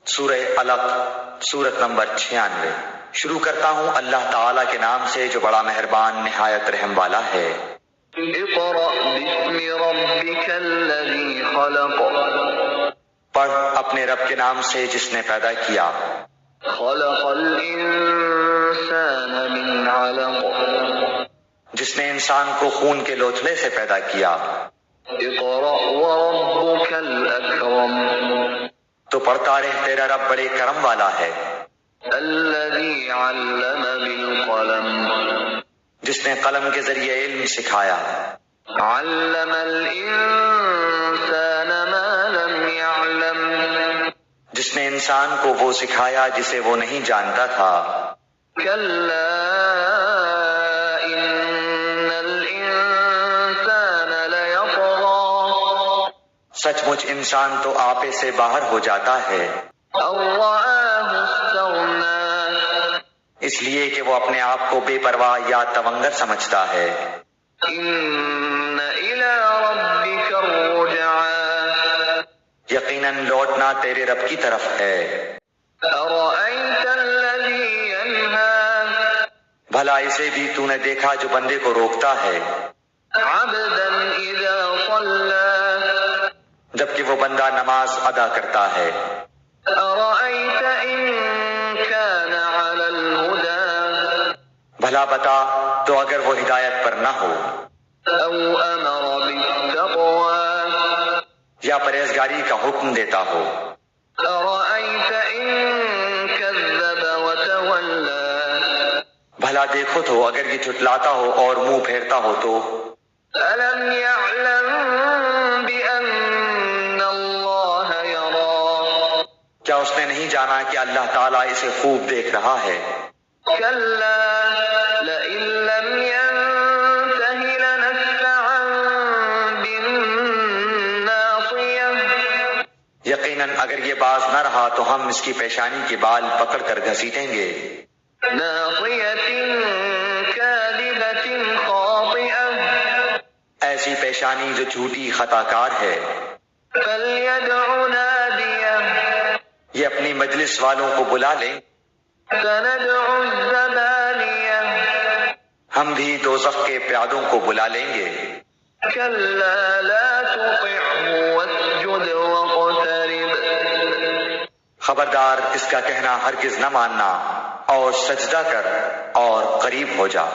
سورہ علق، سورت نمبر 96۔ شروع کرتا ہوں اللہ تعالیٰ کے نام سے جو بڑا مہربان نہایت رحم والا ہے۔ اقرأ باسم ربک الذی خلق، پڑھ اپنے رب کے نام سے جس نے پیدا کیا۔ خلق الانسان من علق، جس نے انسان کو خون کے لوتھڑے سے پیدا کیا۔ اقرأ وربک الاکرم، تو پڑھتا رہ تیرا رب بڑے کرم والا ہے۔ الذی علم بالقلم، جس نے قلم کے ذریعے علم سکھایا۔ علم الانسان ما لم يعلم، جس نے انسان کو وہ سکھایا جسے وہ نہیں جانتا تھا۔ کلا ان الانسان لیطغی، سچ مچ انسان تو آپے سے باہر ہو جاتا ہے، ان رآہ استغنی، اس لیے کہ وہ اپنے آپ کو بے پرواہ یا تونگر سمجھتا ہے۔ ان الی ربک الرجعی، یقیناً لوٹنا تیرے رب کی طرف ہے۔ ارأیت الذی ینہی، بھلا اسے بھی تو نے دیکھا جو بندے کو روکتا ہے، عبدا اذا صلی، جبکہ وہ بندہ نماز ادا کرتا ہے۔ ارأیت ان کان علی الہدی، بھلا بتا تو اگر وہ ہدایت پر نہ ہو، او امر بالتقوی، یا پرہیزگاری کا حکم دیتا ہو۔ ارأیت ان کذب وتولی، بھلا دیکھو تو اگر یہ جھٹلاتا ہو اور منہ پھیرتا ہو تو۔ الم یعلم بان اللہ یری، کیا اس نے نہیں جانا کہ اللہ تعالیٰ اسے خوب دیکھ رہا ہے؟ کلا لئن لم ینتہ لنسفعا بالناصیہ، یقیناً اگر یہ باز نہ رہا تو ہم اس کی پیشانی کے بال پکڑ کر گھسیٹیں گے۔ ناصیۃ کاذبۃ خاطئہ، ایسی پیشانی جو جھوٹی خطا کار ہے۔ فلیدع نادیہ، یہ اپنی مجلس والوں کو بلا لیں۔ سندع الزبانیہ، ہم بھی دوزخ کے پیادوں کو بلا لیں گے۔ کلا لا تطعہ واسجد واقترب، خبردار اس کا کہنا ہرگز نہ ماننا، اور سجدہ کر اور قریب ہو جا۔